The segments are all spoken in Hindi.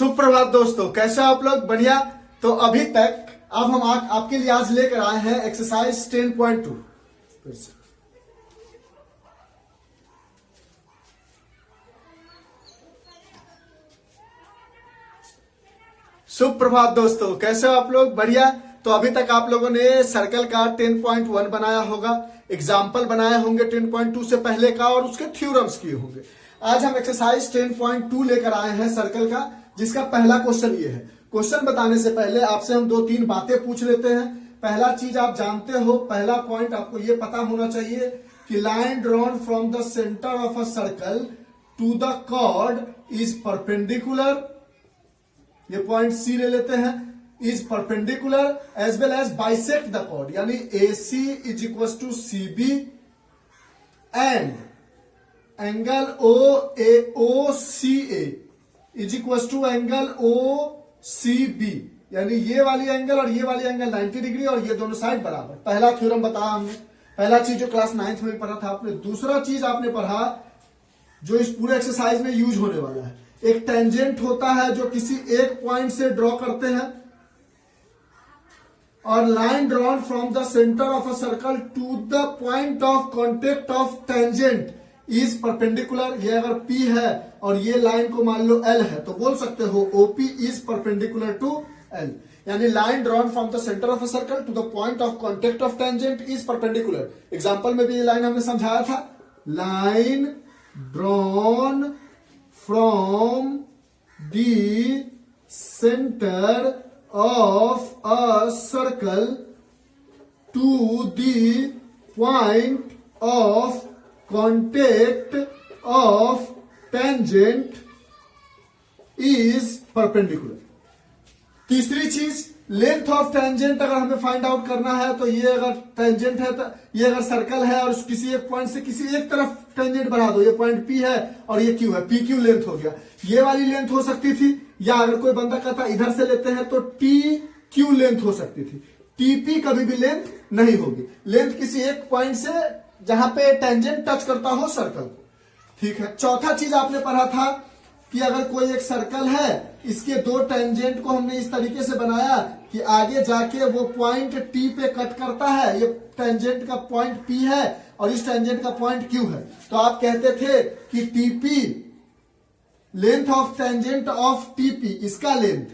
सुप्रभात दोस्तों, कैसे हो आप लोग? बढ़िया। तो अभी तक अब हम आपके लिए आज लेकर आए हैं एक्सरसाइज 10.2। फिर से सुप्रभात दोस्तों, कैसे हो आप लोग? बढ़िया। तो अभी तक आप लोगों ने सर्कल का 10.1 बनाया होगा, एग्जाम्पल बनाए होंगे 10.2 से पहले का और उसके थ्योरम्स किए होंगे। आज हम एक्सरसाइज 10.2 लेकर आए हैं सर्कल का, जिसका पहला क्वेश्चन ये है। क्वेश्चन बताने से पहले आपसे हम 2-3 बातें पूछ लेते हैं। पहला चीज आप जानते हो, पहला पॉइंट आपको ये पता होना चाहिए कि line drawn from the centre of a circle to the chord is perpendicular. ये पॉइंट सी ले लेते हैं, is perpendicular as well as bisect the chord, यानी AC is equal to CB and angle OCA is equal to angle OCB, यानी ये वाली एंगल और ये वाली एंगल 90 डिग्री और ये दोनों साइड बराबर। पहला थ्योरम बताया हमने, पहला चीज जो क्लास 9th में पढ़ा था आपने। दूसरा चीज आपने पढ़ा जो इस पूरे एक्सरसाइज में यूज होने वाला है, एक टेंजेंट होता है जो किसी एक पॉइंट से ड्रॉ करते हैं, और line drawn from the centre of a circle to the point of contact of tangent is perpendicular. ये अगर P है और ये लाइन को मान लो L है तो बोल सकते हो OP is perpendicular to L, यानी line drawn from the centre of a circle to the point of contact of tangent is perpendicular. Example में भी ये लाइन हमने समझाया था, line drawn from the centre of a circle to the point of contact of tangent is perpendicular। तीसरी चीज, लेंथ ऑफ टेंजेंट अगर हमें फाइंड आउट करना है तो ये अगर टेंजेंट है तो ये अगर सर्कल है और किसी एक पॉइंट से किसी एक तरफ टेंजेंट बढ़ा दो, ये पॉइंट P है और ये Q है, PQ लेंथ हो गया। ये वाली लेंथ हो सकती थी, या अगर कोई बंदा कहता इधर से लेते हैं तो TQ लेंथ हो सकती थी। TP कभी भी लेंथ नहीं होगी। लेंथ किसी एक पॉइंट से जहां पे टेंजेंट टच करता हो सर्कल को, ठीक है। चौथा चीज आपने पढ़ा था कि अगर कोई एक सर्कल है, इसके दो टेंजेंट को हमने इस तरीके से बनाया कि आगे जाके वो पॉइंट T पे कट करता है। ये टेंजेंट का पॉइंट P है और इस टेंजेंट का पॉइंट Q है, तो आप कहते थे कि TP length of tangent of TP, इसका लेंथ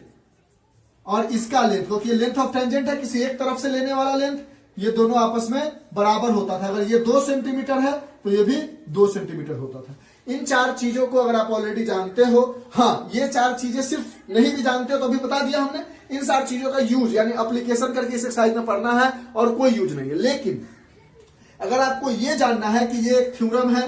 और इसका लेंथ, क्योंकि लेंथ ऑफ टेंजेंट है किसी एक तरफ से लेने वाला लेंथ, ये दोनों आपस में बराबर होता था। अगर ये 2 सेंटीमीटर है तो ये भी 2 सेंटीमीटर होता था। इन 4 चीजों को अगर आप ऑलरेडी जानते हो, हाँ ये 4 चीजें सिर्फ नहीं भी जानते हो तो अभी बता दिया हमने। इन 4 चीजों का यूज यानी एप्लीकेशन करके इस एक्सरसाइज में पढ़ना है और कोई यूज नहीं है। लेकिन अगर आपको ये जानना है कि ये एक थ्योरम है,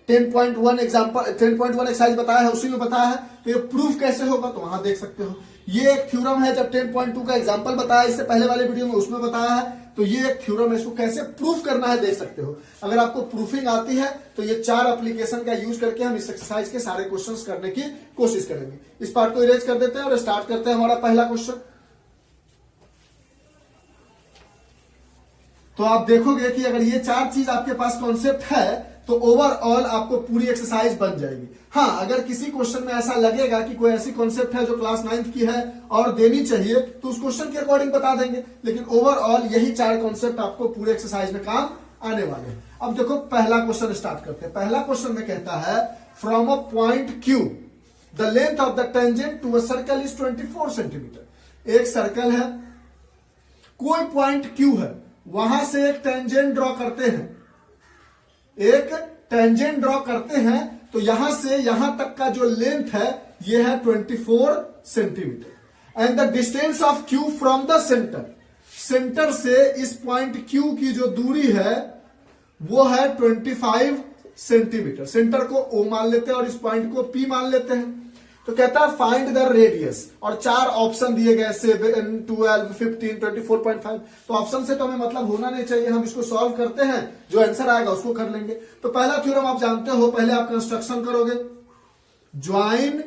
10.1 एग्जांपल 10.1 एक्सरसाइज बताया है, उसी में बताया है, तो ये प्रूफ कैसे होगा तो वहां देख सकते हो। ये एक थ्योरम है, जब 10.2 का एग्जांपल बताया इससे पहले वाले वीडियो में उसमें बताया है, तो ये एक थ्योरम है, इसको कैसे प्रूफ करना है देख सकते हो। अगर आपको प्रूफिंग आती है तो ये 4 एप्लीकेशन का यूज करके हम इस एक्सरसाइज के सारे क्वेश्चंस करने की कोशिश करेंगे। इस पार्ट को इरेज कर देते हैं और स्टार्ट करते हैं हमारा पहला क्वेश्चन। तो आप देखोगे कि अगर ये 4 चीज आपके पास कॉन्सेप्ट है तो ओवरऑल आपको पूरी एक्सरसाइज बन जाएगी। हाँ, अगर किसी क्वेश्चन में ऐसा लगेगा कि कोई ऐसी कॉन्सेप्ट है जो क्लास 9th की है और देनी चाहिए तो उस क्वेश्चन के अकॉर्डिंग बता देंगे, लेकिन ओवरऑल यही 4 कॉन्सेप्ट आपको पूरे एक्सरसाइज में काम आने वाले हैं। अब देखो पहला क्वेश्चन स्टार्ट करते हैं। पहला क्वेश्चन में कहता है from a point Q the length of the tangent to a circle is 24 centimetre. एक सर्कल है, कोई पॉइंट Q है, वहां से एक टेंजेंट ड्रॉ करते हैं, एक टेंजेंट ड्रॉ करते हैं, तो यहां से यहां तक का जो लेंथ है ये है 24 centimetre. And the distance of Q from the centre, centre से इस पॉइंट Q की जो दूरी है वो है 25 सेंटीमीटर। सेंटर को O मान लेते हैं और इस पॉइंट को P मान लेते हैं। तो कहता है फाइंड द रेडियस, और 4 ऑप्शन दिए गए 7, 12, 15, 24.5। तो ऑप्शन से तो हमें मतलब होना नहीं चाहिए, हम इसको सॉल्व करते हैं, जो आंसर आएगा उसको कर लेंगे। तो पहला थ्योरम आप जानते हो, पहले आप कंस्ट्रक्शन करोगे, ज्वाइन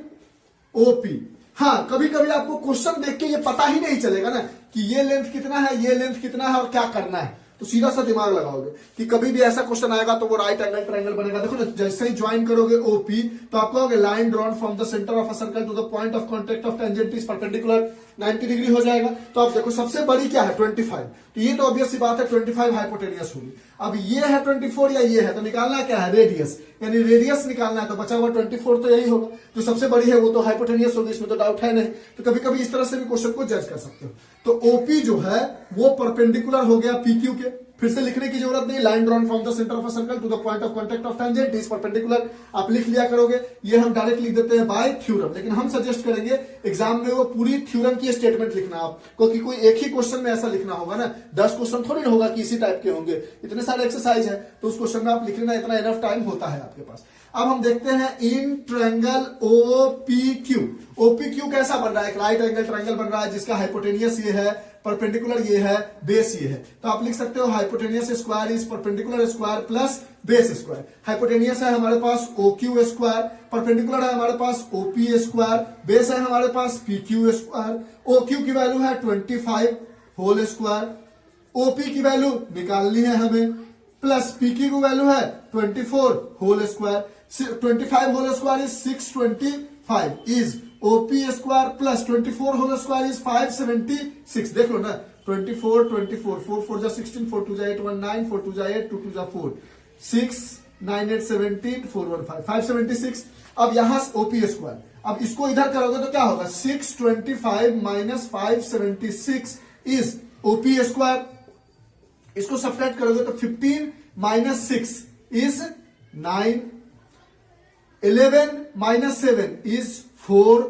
OP। हाँ, कभी कभी आपको क्वेश्चन देख के ये पता ही नहीं चलेगा ना कि ये लेंथ कितना है, ये लेंथ कितना है और क्या करना है, तो सीधा सा दिमाग लगाओगे कि कभी भी ऐसा क्वेश्चन आएगा तो वो राइट एंगल ट्रायंगल बनेगा। देखो ना, जैसे ही ज्वाइन करोगे ओपी तो आप कहोगे line drawn from the centre of a circle to the point of contact of tangent is perpendicular 90 degree हो जाएगा। तो अब देखो सबसे बड़ी क्या है 25, तो ये तो ऑब्वियस सी बात है 25 हाइपोटेनियस होगी। अब ये है 24 या ये है, तो निकालना क्या है रेडियस, यानी रेडियस निकालना है, तो बचा हुआ 24 तो यही होगा, जो सबसे बड़ी है वो तो हाइपोटेनियस होगी, इसमें तो डाउट है नहीं। तो कभी कभी इस तरह से भी क्वेश्चन को जज कर सकते हो। तो ओपी जो है वो परपेंडिकुलर हो गया पीक्यू के, फिर से लिखने की जरूरत नहीं, line drawn from the centre of a circle to the point of contact of tangent is perpendicular, आप लिख लिया करोगे। ये हम डायरेक्ट लिख देते हैं बाय थ्योरम, लेकिन हम सजेस्ट करेंगे एग्जाम में वो पूरी थ्योरम की स्टेटमेंट लिखना आप, क्योंकि कोई एक ही क्वेश्चन में ऐसा लिखना होगा ना, 10 क्वेश्चन थोड़ी ना होगा कि इसी टाइप के होंगे, इतने सारे एक्सरसाइज है, तो उस क्वेश्चन में आप लिख लेना, इतना इनफ टाइम होता है आपके पास। अब हम देखते हैं इन ट्रायंगल ओपीक्यू, ओपीक्यू कैसा बन रहा है, एक राइट एंगल ट्रायंगल बन रहा है जिसका हाइपोटेनियस ये है, परपेंडिकुलर ये है, बेस ये है। तो आप लिख सकते हो hypotenuse square is perpendicular square plus base square. Hypotenuse है हमारे पास ओक्यू स्क्वायर, परपेंडिकुलर है हमारे पास ओपी स्क्वायर, बेस है हमारे पास पीक्यू स्क्वायर। ओक्यू की वैल्यू है 25 होल स्क्वायर, ओपी की वैल्यू निकालनी है हमें, प्लस पीक्यू की वैल्यू है 24 whole square. 25 whole square is 625 is OP square plus 24 whole square is 576। देख लो ना, 24 24 4 4 जा 16 4 2 जा 8 1 9 4 2 जा 8 2 2 जा 4 6 9 8 17 4 1 5 576। अब यहां ओपी स्क्वायर, अब इसको इधर करोगे तो क्या होगा, 625 माइनस 576 इज ओपी स्क्वायर। इसको सब्ट्रैक्ट करोगे तो 15 minus 6 is 9, 11 minus 7 is 4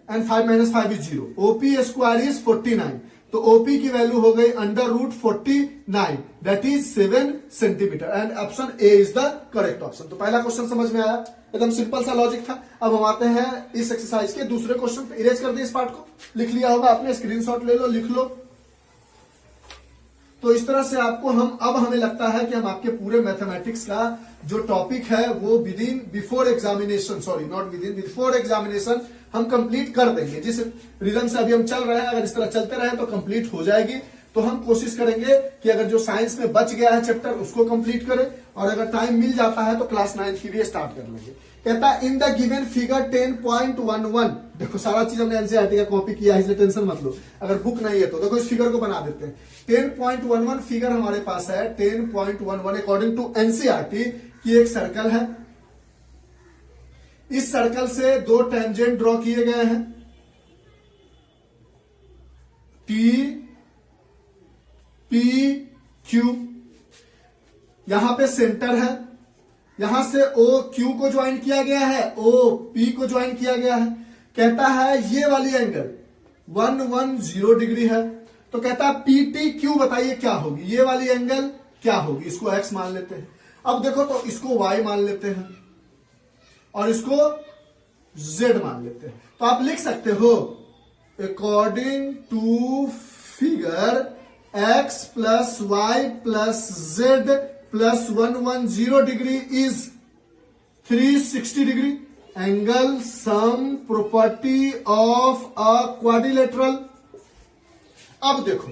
and 5 minus 5 is 0। OP square is 49, तो ओपी की वैल्यू हो गई under root 49, that is 7 centimetre, and option A is the correct option. तो पहला क्वेश्चन समझ में आया, एकदम सिंपल सा लॉजिक था। अब हम आते हैं इस एक्सरसाइज के दूसरे क्वेश्चन पे। इरेज कर दिए इस पार्ट को, लिख लिया होगा आपने, स्क्रीनशॉट ले लो, लिख लो। तो इस तरह से आपको अब हमें लगता है कि हम आपके पूरे मैथमेटिक्स का जो टॉपिक है वो before examination, sorry not before examination हम कंप्लीट कर देंगे। जिस रिदम से अभी हम चल रहे हैं, अगर इस तरह चलते रहे तो कंप्लीट हो जाएगी। तो हम कोशिश करेंगे कि अगर जो साइंस में बच गया है चैप्टर उसको कंप्लीट करें, और अगर टाइम मिल जाता है तो क्लास 9 की भी स्टार्ट कर लेंगे। कहता है इन द गिवन फिगर 10.11, देखो सारा चीज हमने एनसीईआरटी का कॉपी किया है इसलिए टेंशन मत लो, अगर बुक नहीं है तो देखो इस फिगर को बना देते हैं। 10.11 फिगर हमारे पास है, 10.11 अकॉर्डिंग टू एनसीईआरटी की एक सर्कल है। इस सर्कल से दो टेंजेंट ड्रॉ किए गए हैं, टी पी क्यू, यहां पे सेंटर है, यहां से ओ क्यू को ज्वाइन किया गया है, ओ पी को ज्वाइन किया गया है। कहता है ये वाली एंगल 110 डिग्री है, तो कहता है पीटी क्यू बताइए क्या होगी, ये वाली एंगल क्या होगी। इसको एक्स मान लेते हैं। अब देखो तो इसको वाई मान लेते हैं और इसको जेड मान लेते हैं। तो आप लिख सकते हो according to figure X plus Y plus Z plus 110 degree is 360 degree, angle sum property of a quadrilateral. अब देखो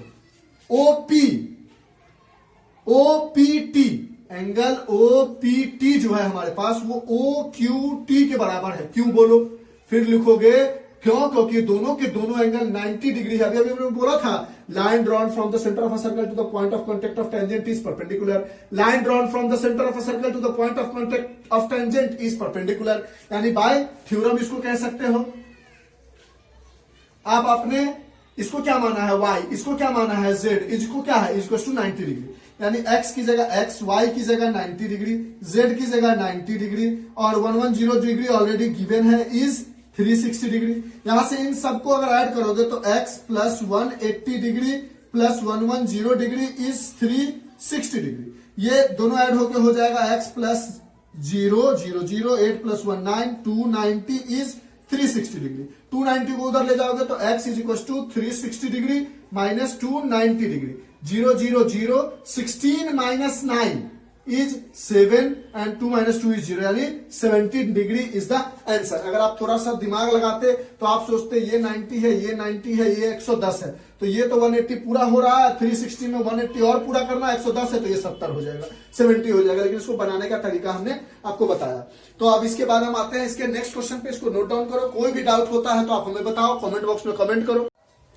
ओपीटी एंगल ओपीटी जो है हमारे पास वो ओ क्यू टी के बराबर है। क्यों बोलो, फिर लिखोगे क्यों, क्योंकि दोनों के दोनों एंगल 90 डिग्री है। अभी हमने बोला था line drawn from the centre of a circle to the point of contact of tangent is perpendicular, line drawn from the centre of a circle to the point of contact of tangent is perpendicular, यानी बाय थ्योरम इसको कह सकते हो आप। आपने इसको क्या माना है y, इसको क्या माना है z, इसको क्या है इज टू 90 डिग्री, यानी x की जगह x, y की जगह 90 डिग्री, z की जगह 90 डिग्री, और 110 डिग्री ऑलरेडी गिवन है इज 360 डिग्री। यहां से इन सबको अगर ऐड करोगे तो x plus 180 degree plus 110 degree is 360 degree. ये दोनों ऐड होके हो जाएगा x plus 0 0 0 8 plus 1 9 290 is 360 degree. 290 को उधर ले जाओगे तो x is equal to 360 degree minus 290 degree. 0 0 0 16 minus 9 is 7 and 2 - 2 is 0, यानी 17 डिग्री इज द आंसर। अगर आप थोड़ा सा दिमाग लगाते तो आप सोचते ये 90 है, ये 90 है, ये 110 है, तो ये तो 180 पूरा हो रहा है, 360 में 180 और पूरा करना, 110 है तो ये 70 हो जाएगा, 70 हो जाएगा। लेकिन इसको बनाने का तरीका हमने आपको बताया। तो अब इसके बाद हम आते हैं इसके नेक्स्ट क्वेश्चन पे, इसको नोट डाउन करो। कोई भी डाउट होता है तो आप हमें बताओ, कमेंट बॉक्स में कमेंट करो।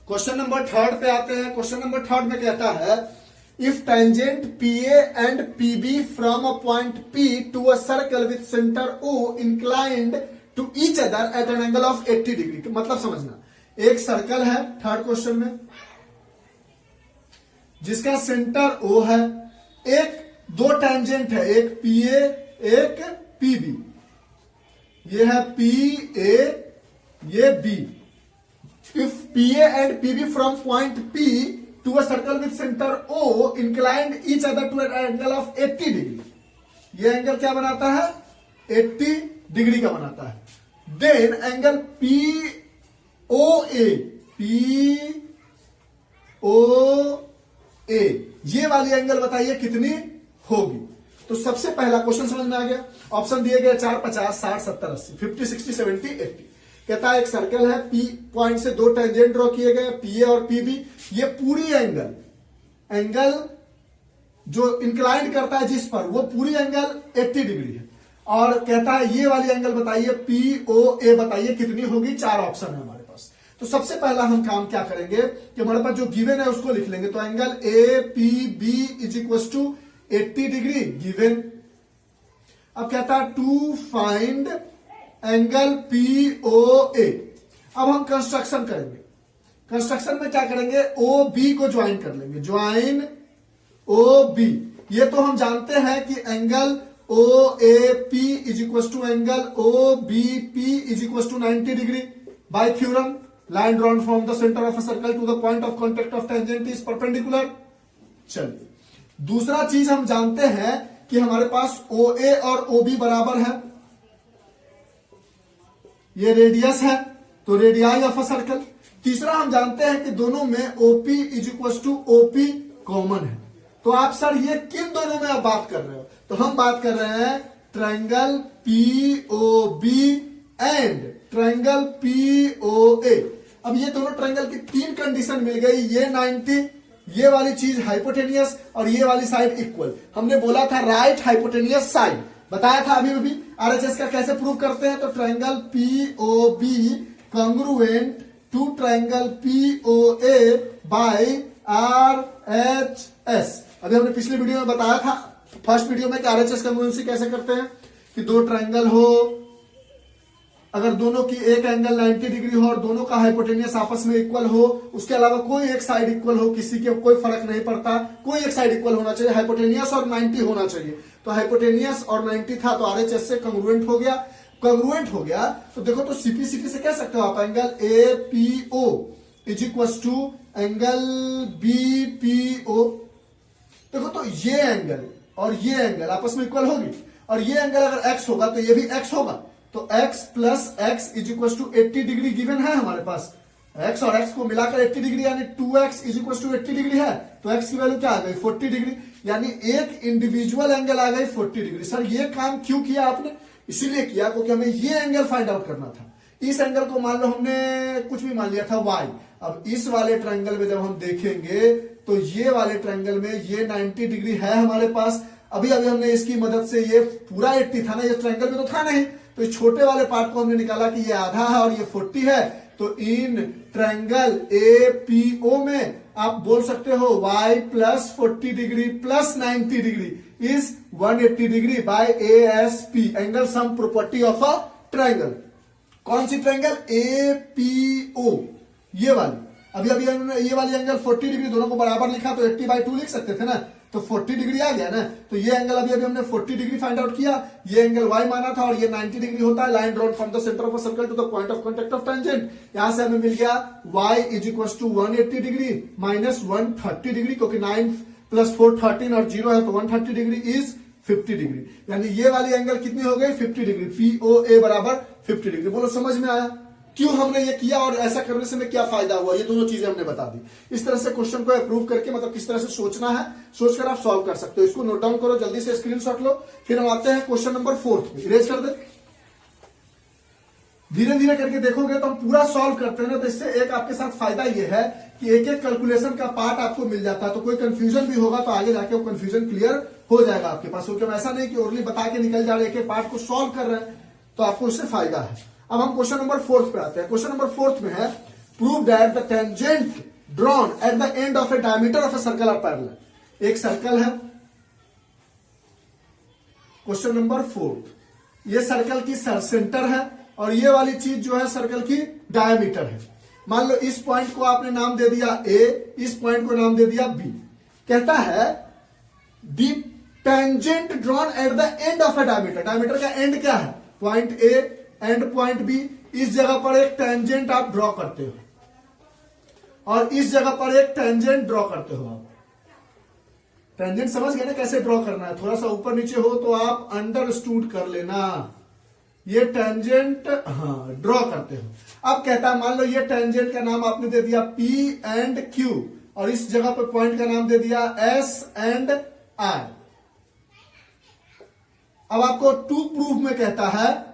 क्वेश्चन नंबर 3 पे आते हैं। क्वेश्चन नंबर 3 में कहता है if tangent PA and PB from a point P to a circle with center O inclined to each other at an angle of 80 degree. मतलब समझना, एक सर्कल है 3rd क्वेश्चन में जिसका सेंटर O है, एक दो टेंजेंट है, एक PA एक PB, ये है PA ये B। if PA and PB from point P to a circle with center O inclined each other to an angle of 80 degree, ये एंगल क्या बनाता है? 80 डिग्री का बनाता है। देन एंगल POA ये वाली एंगल बताइए कितनी होगी। तो सबसे पहला क्वेश्चन समझ में आ गया। ऑप्शन दिए गए 4, 50, 60, 70, 80, 50, 60, 70, 80। कहता है एक सर्कल है, P पॉइंट से दो टेंजेंट ड्रॉ किए गए, PA और PB। ये पूरी एंगल जो इंक्लाइंड करता है जिस पर, वो पूरी एंगल 80 डिग्री है। और कहता है ये वाली एंगल बताइए POA बताइए कितनी होगी। 4 ऑप्शन है हमारे पास। तो सबसे पहला हम काम क्या करेंगे कि हमारे पास जो गिवन है उसको लिख लेंगे। तो angle APB is equal to 80 degree given. अब कहता है टू फाइंड एंगल POA। अब हम कंस्ट्रक्शन करेंगे। कंस्ट्रक्शन में क्या करेंगे, OB को ज्वाइन कर लेंगे, ज्वाइन OB। ये तो हम जानते हैं कि angle OAP is equal to angle OBP is equal to 90 degree by theorem. Line drawn from the centre of a circle to the point of contact of tangent is perpendicular. चलिए, दूसरा चीज हम जानते हैं कि हमारे पास OA और OB बराबर है, ये रेडियस है तो रेडियाई ऑफ अ सर्कल। तीसरा हम जानते हैं कि दोनों में OP is equal to OP common है। तो आप सर ये किन दोनों में आप बात कर रहे हो? तो हम बात कर रहे हैं triangle POB and triangle POA। अब ये दोनों ट्रायंगल की 3 कंडीशन मिल गई, ये 90, ये वाली चीज हाइपोटेनियस और ये वाली साइड इक्वल। हमने बोला था राइट हाइपोटेनियस साइड, बताया था अभी भी। RHS का कैसे प्रूव करते हैं? तो triangle POB congruent to triangle POA by RHS। अभी हमने पिछली वीडियो में बताया था, फर्स्ट वीडियो में, कि RHS कॉन्ग्रुएंसी कैसे करते हैं कि दो ट्रायंगल हो, अगर दोनों की एक एंगल 90 डिग्री हो और दोनों का हाइपोटेनियस आपस में इक्वल हो, उसके अलावा कोई एक साइड इक्वल हो, किसी के कोई फर्क नहीं पड़ता, कोई एक साइड इक्वल होना चाहिए, हाइपोटेनियस और 90 होना चाहिए। तो हाइपोटेनियस और 90 था तो RHS से कॉन्ग्रुएंट हो गया। कॉन्ग्रुएंट हो गया तो देखो, तो CP से कह सकते हो आप angle APO is equal to angle BPO। देखो, तो ये एंगल और ये एंगल आपस में इक्वल होगी, और ये एंगल अगर x होगा तो ये भी x होगा। तो x plus x is equal to 80 degree given है हमारे पास। x और x को मिलाकर 80 डिग्री, यानी 2x is equal to 80 degree है। तो x की वैल्यू क्या आ गई? 40 डिग्री, यानी एक इंडिविजुअल एंगल आ गई 40 डिग्री। सर ये काम क्यों किया आपने? इसीलिए किया क्योंकि हमें ये एंगल फाइंड आउट करना था। इस एंगल को मान लो हमने कुछ भी मान लिया था y। अब इस वाले ट्रायंगल में जब हम देखेंगे तो ये वाले ट्रायंगल में ये 90 डिग्री है हमारे पास। अभी हमने इसकी मदद से, ये पूरा 80 था ना, ये ट्रायंगल में तो था नहीं, तो इस छोटे वाले पार्ट को हमने निकाला कि ये आधा है और ये 40 है। तो इन ट्रायंगल APO में आप बोल सकते हो y plus 40 degree plus 90 degree is 180 degree by ASP, angle sum property of a triangle. कौन सी ट्रायंगल? APO, ये वाली। अभी ये वाली एंगल 40 डिग्री, दोनों को बराबर लिखा तो 80/2 लिख सकते थे ना, तो 40 डिग्री आ गया ना। तो ये एंगल अभी हमने 40 डिग्री फाइंड आउट किया, ये एंगल y माना था और ये 90 डिग्री होता है। Line drawn from the centre of a circle to the point of contact of tangent. यहां से हमें मिल गया y is equal to 180 degree minus 130 degree, क्योंकि 9 प्लस 4 13 और 0 है, तो 130 डिग्री इज 50 डिग्री। यानी ये वाली एंगल कितनी हो गई? 50 डिग्री। POA बराबर 50 डिग्री। बोलो समझ में आया? क्यों हमने ये किया और ऐसा करने से हमें क्या फायदा हुआ, ये दोनों चीजें हमने बता दी। इस तरह से क्वेश्चन को अप्रूव करके मतलब किस तरह से सोचना है, सोचकर आप सॉल्व कर सकते हो। इसको नोट डाउन करो, जल्दी से स्क्रीनशॉट लो। फिर हम आते हैं क्वेश्चन नंबर 4 में। इरेज कर दे, धीरे धीरे करके देखोगे तो हम पूरा सॉल्व करते हैं ना, तो इससे एक आपके साथ फायदा ये है कि एक एक कैलकुलेशन का पार्ट आपको मिल जाता है, तो कोई कंफ्यूजन भी होगा तो आगे जाके वो कंफ्यूजन क्लियर हो जाएगा आपके पास। क्योंकि ऐसा नहीं कि ओरली बता के निकल जा रहे, एक एक पार्ट को सॉल्व कर रहे हैं, तो आपको उससे फायदा है। अब हम क्वेश्चन नंबर 4 पे आते हैं। क्वेश्चन नंबर 4 में है prove that the tangent drawn at the end of a diameter of a circle are parallel. एक सर्कल है, क्वेश्चन नंबर 4, ये सर्कल की सेंटर है और ये वाली चीज जो है सर्कल की डायमीटर है। मान लो इस पॉइंट को आपने नाम दे दिया ए, इस पॉइंट को नाम दे दिया बी। कहता है the tangent drawn at the end of a diameter. Diameter का एंड क्या है, point A and point B. इस जगह पर एक टेंजेंट आप ड्रॉ करते हो और इस जगह पर एक टेंजेंट ड्रॉ करते हो। आप टेंजेंट समझ गए ना कैसे ड्रॉ करना है, थोड़ा सा ऊपर नीचे हो तो आप अंडरस्टूड कर लेना। ये टेंजेंट ड्रॉ करते हो। अब कहता है मान लो ये टेंजेंट का नाम आपने दे दिया P एंड Q और इस जगह पर पॉइंट का नाम दे दिया S एंड I। अब आपको टू प्रूफ में कहता है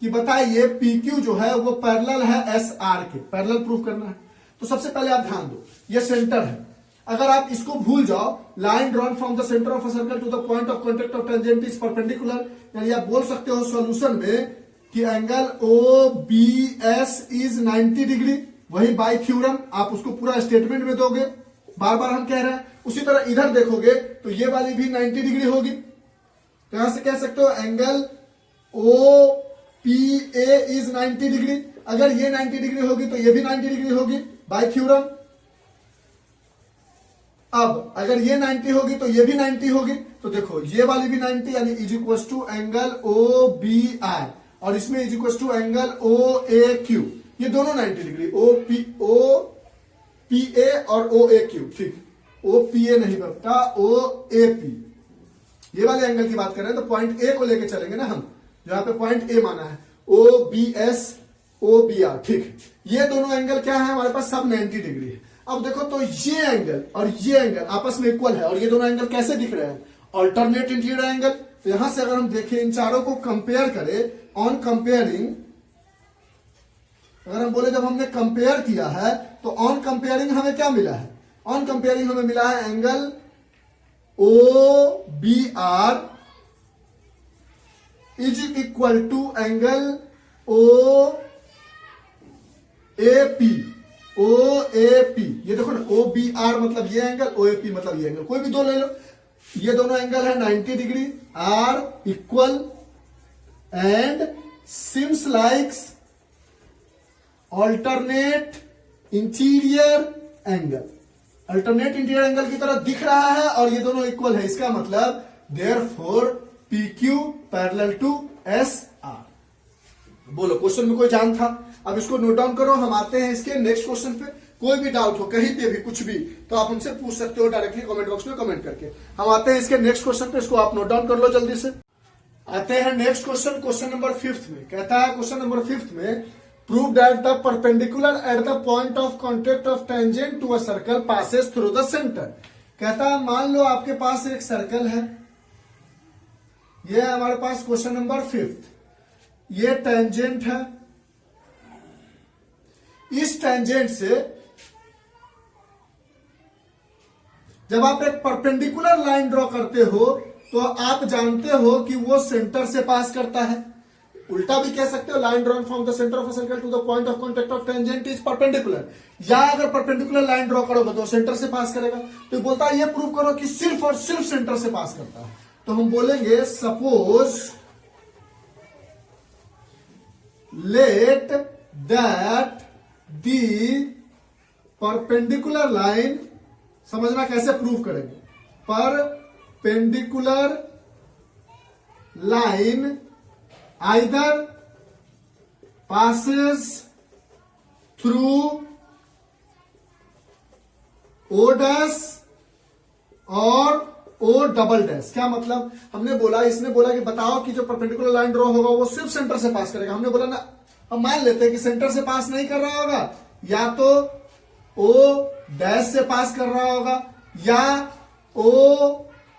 कि बताइए PQ जो है वो पैरेलल है SR के, पैरेलल प्रूफ करना है। तो सबसे पहले आप ध्यान दो, ये सेंटर है। अगर आप इसको भूल जाओ, line drawn from the centre of a circle to the point of contact of tangent is perpendicular, यानी आप बोल सकते हो सॉल्यूशन में कि एंगल OBS इज 90 डिग्री। वही बाय थ्योरम आप उसको पूरा स्टेटमेंट में दोगे, बार बार हम कह रहे हैं। उसी तरह इधर देखोगे तो ये वाली भी 90 डिग्री होगी, तो यहां से कह सकते हो एंगल OPA इज 90 डिग्री। अगर ये 90 डिग्री होगी तो ये भी 90 डिग्री होगी बाय थ्योरम। अब अगर ये 90 होगी तो ये भी 90 होगी, तो देखो ये वाली भी 90 यानी is equal to angle OBI और इसमें is equal to angle OAQ। ये दोनों 90 डिग्री, OPA और OAQ। ठीक, OPA नहीं बनता, OAP। ये वाले एंगल की बात कर रहे हैं तो पॉइंट ए को लेके चलेंगे ना हम, जहां पे पॉइंट ए माना है, OBS OBR। ठीक, ये दोनों एंगल क्या है हमारे पास, सब 90 डिग्री है। अब देखो तो ये एंगल और ये एंगल आपस में इक्वल है और ये दोनों एंगल कैसे दिख रहे हैं, अल्टरनेट इंटीरियर एंगल। तो यहां से अगर हम देखें इन चारों को कंपेयर करें, ऑन कंपेयरिंग, अगर हम बोले जब हमने कंपेयर किया है तो ऑन कंपेयरिंग हमें क्या मिला है, ऑन कंपेयरिंग हमें मिला है angle OBR is equal to angle OAP। ये देखो ना, OBR मतलब ये एंगल, OAP मतलब ये एंगल, कोई भी दो ले लो। ये दोनों एंगल है 90 degree, are equal and seems likes alternate interior angle. Alternate interior angle की तरह दिख रहा है और ये दोनों इक्वल है। इसका मतलब therefore PQ parallel to SR। बोलो क्वेश्चन में कोई जान था? अब इसको नोट डाउन करो। हम आते हैं इसके नेक्स्ट क्वेश्चन पे। कोई भी डाउट हो कहीं पे भी कुछ भी तो आप हमसे पूछ सकते हो डायरेक्टली कमेंट बॉक्स में कमेंट करके। हम आते हैं इसके नेक्स्ट क्वेश्चन पे, इसको आप नोट डाउन कर लो जल्दी से। आते हैं नेक्स्ट क्वेश्चन, क्वेश्चन नंबर 5 में। कहता है क्वेश्चन नंबर 5 में prove that the perpendicular at the point of contact of tangent to a circle passes through the centre. कहता है मान लो आपके पास एक सर्कल है, ये है हमारे पास क्वेश्चन नंबर 5। ये टेंजेंट है, इस टेंजेंट से जब आप एक परपेंडिकुलर लाइन ड्रॉ करते हो तो आप जानते हो कि वो सेंटर से पास करता है। उल्टा भी कह सकते हो, line drawn from the centre of a circle to the point of contact of tangent is perpendicular. या अगर परपेंडिकुलर लाइन ड्रॉ करोगे तो सेंटर से पास करेगा। तो बोलता है ये प्रूव करो कि सिर्फ और सिर्फ सेंटर से पास करता है। तो हम बोलेंगे suppose let that the perpendicular line, समझना कैसे प्रूव करेंगे, perpendicular line either passes through O dash और O डबल डैश। क्या मतलब, हमने बोला, इसने बोला कि बताओ कि जो परपेंडिकुलर लाइन ड्रॉ होगा वो सिर्फ सेंटर से पास करेगा। हमने बोला ना हम मान लेते हैं कि सेंटर से पास नहीं कर रहा होगा, या तो ओ डैश से पास कर रहा होगा या ओ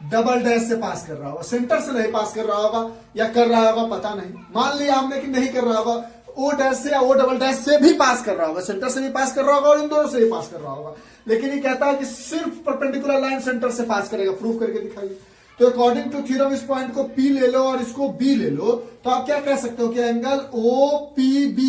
डबल डैश से पास कर रहा होगा, सेंटर से नहीं पास कर रहा होगा या कर रहा होगा पता नहीं। मान लिया हमने कि नहीं कर रहा होगा, ओ डैश से या ओ डबल डैश से भी पास कर रहा होगा, सेंटर से भी पास कर रहा होगा और इन दोनों से भी पास कर रहा होगा, लेकिन ये कहता है कि सिर्फ परपेंडिकुलर लाइन सेंटर से पास करेगा। प्रूफ करके दिखाइए। तो अकॉर्डिंग टू थ्योरम इस पॉइंट को P ले लो और इसको B ले लो, तो आप क्या कह सकते हो कि angle OPB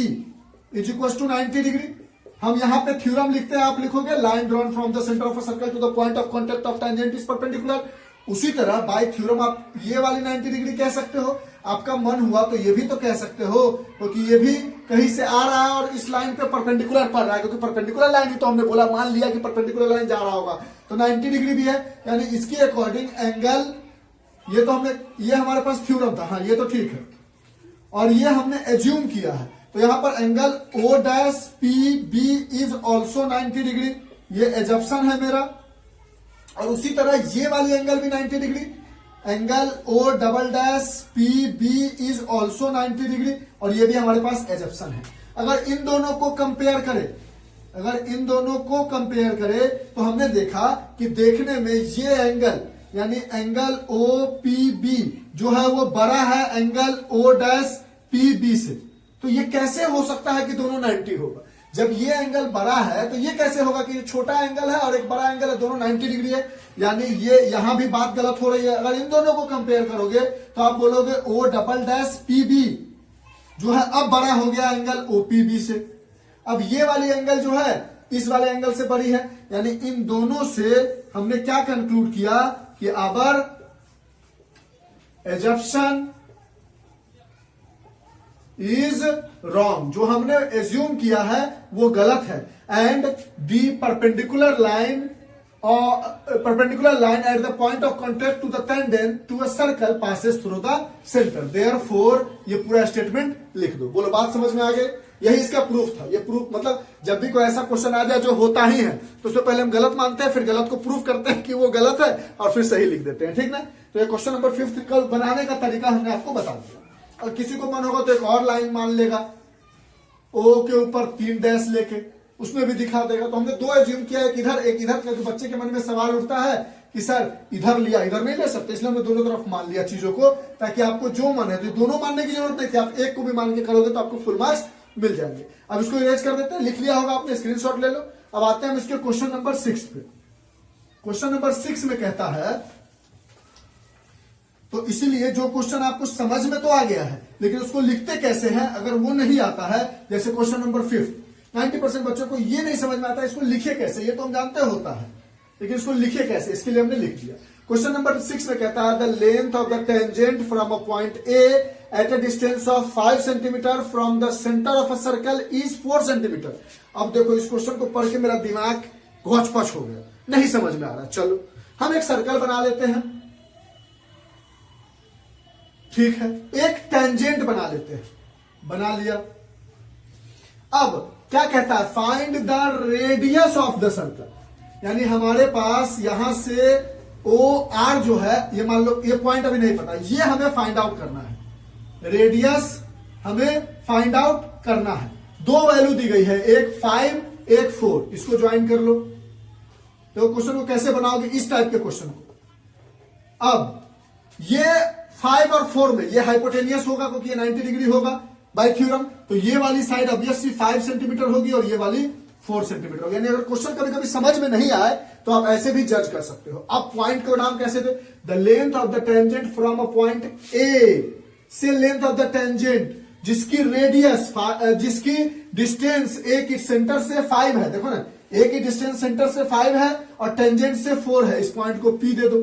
is equal to 90 degree. हम यहां पे थ्योरम लिखते हैं, आप लिखोगे line drawn from the centre of a circle to the point of contact of tangent is perpendicular. उसी तरह बाय थ्योरम आप ये वाली 90 डिग्री कह सकते हो। आपका मन हुआ तो ये भी तो कह सकते हो, क्योंकि ये भी कहीं से आ रहा है और इस लाइन पे परपेंडिकुलर पड़ रहा है, क्योंकि परपेंडिकुलर लाइन ही तो हमने बोला, मान लिया कि परपेंडिकुलर लाइन जा रहा होगा, तो 90 डिग्री भी है, यानी इसके अकॉर्डिंग एंगल, ये तो हमने, ये हमारे पास थ्योरम था, हाँ ये तो ठीक है, और ये हमने एज्यूम किया है। तो यहां पर angle O dash PB is also 90 degree, ये एजप्शन है मेरा। और उसी तरह ये वाली एंगल भी 90 degree, angle O double dash PB is also 90 degree, और ये भी हमारे पास एजप्शन है। अगर इन दोनों को कंपेयर करें, तो हमने देखा कि देखने में ये एंगल यानी एंगल OPB जो है वो बड़ा है एंगल O डैश PB से। तो ये कैसे हो सकता है कि दोनों 90 होगा? जब ये एंगल बड़ा है तो ये कैसे होगा कि ये छोटा एंगल है और एक बड़ा एंगल है, दोनों 90 डिग्री है, यानी ये यहां भी बात गलत हो रही है। अगर इन दोनों को कंपेयर करोगे तो आप बोलोगे O डबल डैश PB जो है अब बड़ा हो गया एंगल OPB से। अब ये वाली एंगल जो है इस वाले एंगल से बड़ी है, यानी इन दोनों से हमने क्या कंक्लूड किया कि अबर एजप्शन इज रॉन्ग, जो हमने एज्यूम किया है वो गलत है। And the perpendicular line at the point of contact to the tangent to a circle passes through the centre, therefore ये पूरा स्टेटमेंट लिख दो। बोलो बात समझ में आ गई? यही इसका प्रूफ था। ये प्रूफ मतलब जब भी कोई ऐसा क्वेश्चन आ जाए जो होता ही है तो उसमें पहले हम गलत मानते हैं, फिर गलत को प्रूफ करते हैं कि वो गलत है और फिर सही लिख देते हैं, ठीक ना। तो ये क्वेश्चन नंबर 5 बनाने का तरीका हमने आपको बता दिया। और किसी को मन होगा तो एक और लाइन मान लेगा O के ऊपर 3 डैश लेके, उसमें भी दिखा देगा। तो हमने दो एज्यूम किया, एक इधर एक इधर। तो बच्चे के मन में सवाल उठता है कि सर इधर लिया इधर नहीं ले सकते, इसलिए हमने दोनों तरफ मान लिया चीजों को, ताकि आपको जो मन है, तो दोनों मानने की जरूरत नहीं थी, आप एक को भी मान के करोगे तो आपको फुल मार्क्स मिल जाएंगे। अब इसको इरेज कर देते हैं, लिख लिया होगा आपने, स्क्रीनशॉट ले लो। अब आते हैं हम इसके क्वेश्चन नंबर 6 पे। क्वेश्चन नंबर 6 में कहता है, तो इसीलिए जो क्वेश्चन आपको समझ में तो आ गया है, लेकिन उसको लिखते कैसे हैं अगर वो नहीं आता है, जैसे क्वेश्चन नंबर 5, 90% बच्चों को ये नहीं समझ में आता है इसको लिखे कैसे, ये तो हम जानते होता है, लेकिन इसको लिखे कैसे, इसके लिए हमने लिख दिया। क्वेश्चन नंबर 6 में कहता है the length of the tangent from a point A at a distance of 5 centimetre from the centre of a circle is 4 centimetre. अब देखो इस क्वेश्चन को पढ़ के मेरा दिमाग घोच पच हो गया, नहीं समझ में आ रहा। चलो हम एक सर्कल बना लेते हैं, ठीक है, एक टेंजेंट बना लेते हैं, बना लिया। अब क्या कहता है, find the radius of the circle, यानी हमारे पास यहां से OR जो है, ये मान लो ये पॉइंट अभी नहीं पता, ये हमें फाइंड आउट करना है, रेडियस हमें फाइंड आउट करना है। दो वैल्यू दी गई है, एक 5 एक 4, इसको ज्वाइन कर लो। तो क्वेश्चन को कैसे बनाओगे, इस टाइप के क्वेश्चन को। अब ये 5 और 4 में ये हाइपोटेनियस होगा क्योंकि ये 90 डिग्री होगा बाय थ्योरम, तो ये वाली साइड ऑब्वियसली 5 सेंटीमीटर होगी और ये वाली 4 सेंटीमीटर होगी। यानी अगर क्वेश्चन कभी कभी समझ में नहीं आए तो आप ऐसे भी जज कर सकते हो। अब पॉइंट का नाम कैसे दे, the length of the tangent from a point A से लेंथ ऑफ द टेंजेंट जिसकी रेडियस, जिसकी डिस्टेंस ए की सेंटर से 5 है, देखो ना ए की डिस्टेंस सेंटर से 5 है और टेंजेंट से 4 है, इस पॉइंट को P दे दो।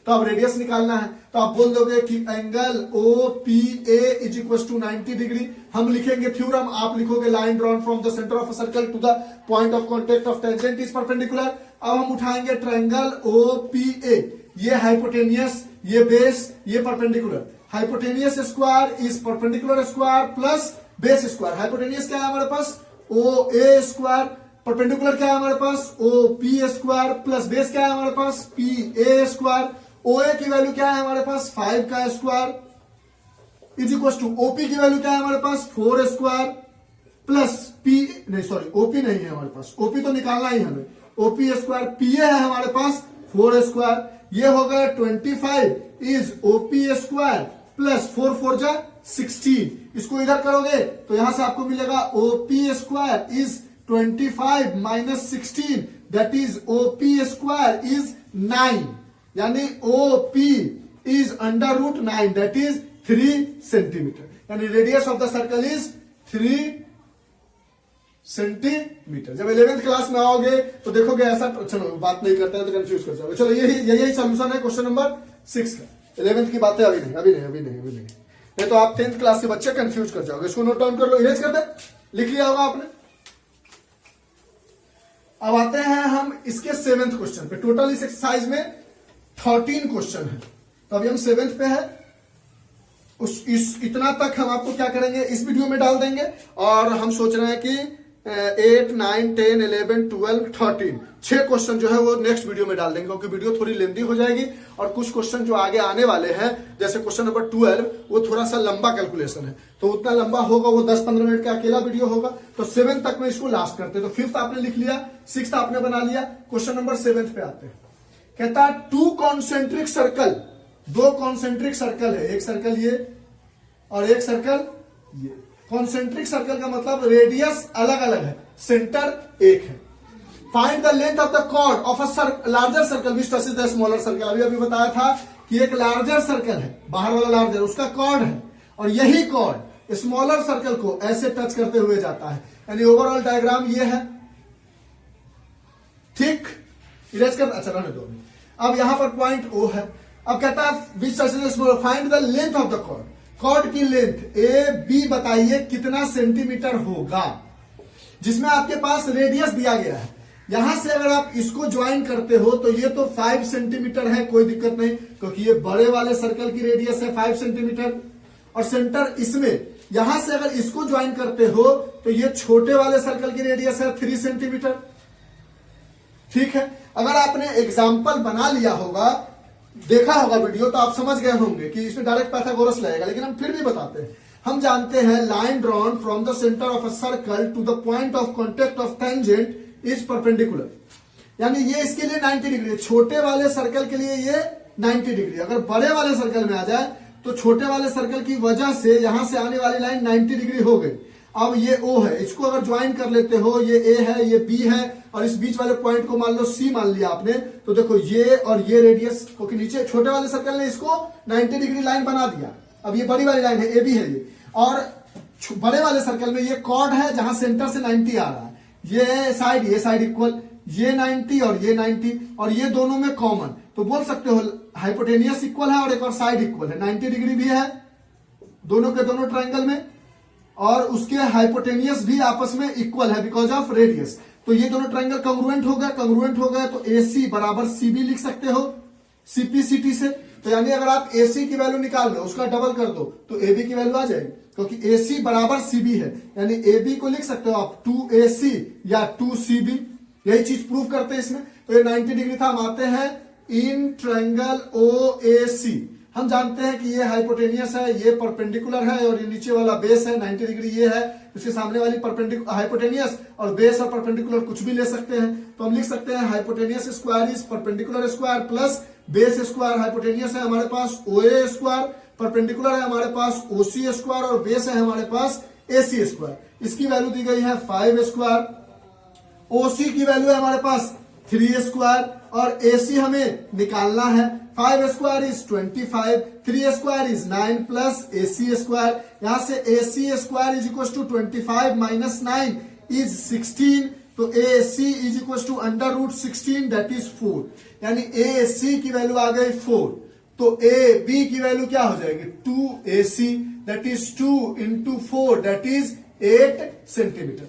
तो अब रेडियस निकालना है, तो आप बोल दोगे कि angle OPA is equal to 90 degree. हम लिखेंगे थ्योरम, आप लिखोगे line drawn from the centre of a circle to the point of contact of tangent is perpendicular. अब हम उठाएंगे ट्रायंगल OPA, ये हाइपोटेनियस, ये बेस, ये perpendicular. Hypotenuse square is perpendicular square plus base square. Hypotenuse क्या है हमारे पास, OA स्क्वायर, परपेंडिकुलर क्या है हमारे पास, OP स्क्वायर प्लस बेस क्या है हमारे पास, PA स्क्वायर। OA की वैल्यू क्या है हमारे पास, 5 का square is equal to OP की वैल्यू क्या है हमारे पास, 4 स्क्वायर प्लस पी नहीं सॉरी ओपी नहीं है हमारे पास, ओपी तो निकालना ही हमें, ओपी स्क्वायर पी है हमारे पास 4 स्क्वायर, ये हो गया 25 इज ओपी स्क्वायर प्लस 4 4 जा 16, इसको इधर करोगे तो यहां से आपको मिलेगा OP square is 25 minus 16 that is OP square is 9, यानी OP is under root 9 that is 3 centimetre, यानी radius of the circle is 3 centimetre. जब 11th क्लास में आओगे तो देखोगे ऐसा, चलो बात नहीं करते हैं तो कंफ्यूज कर जाओगे। चलो यही सोल्यूशन है क्वेश्चन नंबर 6 का। 11th की बातें अभी नहीं, ये तो आप 10th क्लास के बच्चे कंफ्यूज कर जाओगे। इसको नोट डाउन कर लो, इरेज कर दे, लिख लिया होगा आपने। अब आते हैं हम इसके 7th क्वेश्चन पे। टोटल इस एक्सरसाइज में 13 क्वेश्चन है, तो अभी हम 7th पे है। इतना तक हम आपको क्या करेंगे, इस वीडियो में डाल देंगे, और हम सोच रहे हैं कि 8, 9, 10, 11, 12, 13 6 क्वेश्चन जो है वो नेक्स्ट वीडियो में डाल देंगे, क्योंकि वीडियो थोड़ी लेंदी हो जाएगी, और कुछ क्वेश्चन जो आगे आने वाले हैं जैसे क्वेश्चन नंबर 12 वो थोड़ा सा लंबा कैलकुलेशन है, तो उतना लंबा होगा, वो 10-15 मिनट का अकेला वीडियो होगा। तो 7 तक में इसको लास्ट करते हैं। तो 5th आपने लिख लिया, 6th आपने बना लिया, क्वेश्चन नंबर 7 पे आते हैं। कहता है 2 कॉन्सेंट्रिक सर्कल, 2 कॉन्सेंट्रिक सर्कल है, एक सर्कल ये और एक सर्कल ये। कॉन्सेंट्रिक सर्कल का मतलब रेडियस अलग अलग है, सेंटर एक है। Find the length of the chord of a larger circle which touches the smaller circle. अभी बताया था कि एक लार्जर सर्कल है, बाहर वाला लार्जर, उसका कॉर्ड है, और यही कॉर्ड स्मॉलर सर्कल को ऐसे टच करते हुए जाता है, यानी ओवरऑल डायग्राम ये है। ठीक, इरेज कर, अच्छा रहने दो। अब यहां पर पॉइंट ओ है। अब कहता है which touches the smaller, find the length of the chord. Chord की लेंथ ए बी बताइए कितना सेंटीमीटर होगा, जिसमें आपके पास रेडियस दिया गया है। यहां से अगर आप इसको ज्वाइन करते हो तो ये तो 5 सेंटीमीटर है, कोई दिक्कत नहीं, क्योंकि ये बड़े वाले सर्कल की रेडियस है 5 सेंटीमीटर, और सेंटर इसमें। यहां से अगर इसको ज्वाइन करते हो तो ये छोटे वाले सर्कल की रेडियस है 3 सेंटीमीटर। ठीक है, अगर आपने एग्जाम्पल बना लिया होगा, देखा होगा वीडियो, तो आप समझ गए होंगे कि इसमें डायरेक्ट पाइथागोरस लगेगा, लेकिन हम फिर भी बताते हैं। हम जानते हैं line drawn from the centre of a circle to the point of contact of tangent is perpendicular, यानी ये इसके लिए 90 डिग्री, छोटे वाले सर्कल के लिए ये 90 डिग्री। अगर बड़े वाले सर्कल में आ जाए तो छोटे वाले सर्कल की वजह से यहां से आने वाली लाइन 90 डिग्री हो गई। अब ये O है, इसको अगर ज्वाइन कर लेते हो, ये A है, ये B है, और इस बीच वाले पॉइंट को मान लो C मान लिया आपने, तो देखो ये और ये रेडियस, क्योंकि नीचे छोटे वाले सर्कल ने इसको 90 डिग्री लाइन बना दिया। अब ये बड़ी वाली लाइन है, AB है ये, और बड़े वाले सर्कल में ये कॉर्ड है जहां सेंटर से 90 आ रहा है, ये साइड इक्वल, ये 90 और ये 90, और ये दोनों में कॉमन, तो बोल सकते हो हाइपोटेनियस इक्वल है और एक और साइड इक्वल है, 90 डिग्री भी है दोनों के दोनों ट्रायंगल में, और उसके हाइपोटेनियस भी आपस में इक्वल है बिकॉज ऑफ रेडियस। तो ये दोनों ट्रायंगल कंग्रुएंट हो गए, तो AC बराबर CB लिख सकते हो CPCT से। तो यानी अगर आप AC की वैल्यू निकाल लो, उसका डबल कर दो तो AB की वैल्यू आ जाएगी, क्योंकि AC बराबर CB है, यानी AB को लिख सकते हो आप 2AC या 2CB। यही चीज प्रूव करते हैं इसमें। तो ये 90 डिग्री था। हम आते हैं इन ट्रायंगल OAC। हम जानते हैं कि ये हाइपोटेनियस है, ये परपेंडिकुलर है, और ये नीचे वाला बेस है, 90 डिग्री ये है, उसके सामने वाली परपेंडिकुलर हाइपोटेनियस, और बेस और परपेंडिकुलर कुछ भी ले सकते हैं। तो हम लिख सकते हैं hypotenuse square is perpendicular square plus base square. Hypotenuse है हमारे पास OA स्क्वायर, परपेंडिकुलर है हमारे पास OC स्क्वायर, और बेस है हमारे पास AC स्क्वायर। इसकी वैल्यू दी गई है 5 स्क्वायर, OC की वैल्यू है हमारे पास 3 स्क्वायर, और AC हमें निकालना है। 5 square is 25, 3 square is 9 plus AC square. यहां से AC square is equal to 25 minus 9 is 16, तो AC is equal to under root 16 that is 4, यानी AC की वैल्यू आ गई 4। तो AB की वैल्यू क्या हो जाएगी 2AC, that is 2 into 4 that is 8 centimetre.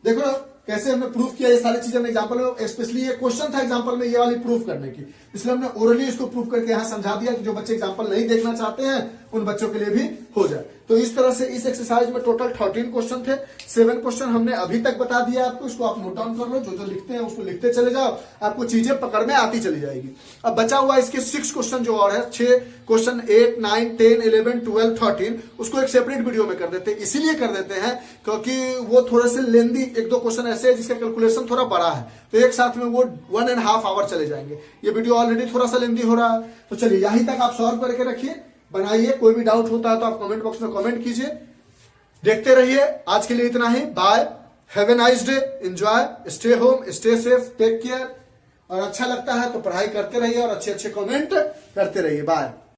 देखो कैसे हमने प्रूफ किया, ये सारी चीजें एग्जांपल में, स्पेशली ये क्वेश्चन था एग्जांपल में ये वाली प्रूफ करने की, इसलिए हमने ओरली इसको प्रूफ करके यहां समझा दिया कि जो बच्चे एग्जांपल नहीं देखना चाहते हैं उन बच्चों के लिए भी हो जाए। तो इस तरह से इस एक्सरसाइज में टोटल 13 क्वेश्चन थे। 7 क्वेश्चन हमने अभी तक बता दिया आपको, इसको आप नोट डाउन कर लो, जो जो लिखते हैं उसको लिखते चले जाओ, आपको चीजें पकड़ में आती चली जाएगी। अब बचा हुआ इसके 6 क्वेश्चन जो और है, 6 क्वेश्चन 8, 9, 10, 11, 12, 13, उसको एक सेपरेट वीडियो में कर देते हैं। इसीलिए कर देते हैं क्योंकि वो थोड़े से लेंदी 1-2 क्वेश्चन ऐसे है जिसका कैलकुलेशन थोड़ा बड़ा है, तो एक साथ में वो 1.5 आवर चले जाएंगे। ये वीडियो ऑलरेडी थोड़ा सा लेंदी हो रहा है, तो चलिए यहीं तक आप सॉल्व करके रखिए, बनाइए। कोई भी डाउट होता है तो आप कमेंट बॉक्स में कमेंट कीजिए। देखते रहिए। आज के लिए इतना ही। Bye, have a nice day, enjoy, stay home, stay safe, take care. और अच्छा लगता है तो पढ़ाई करते रहिए और अच्छे अच्छे कमेंट करते रहिए। बाय।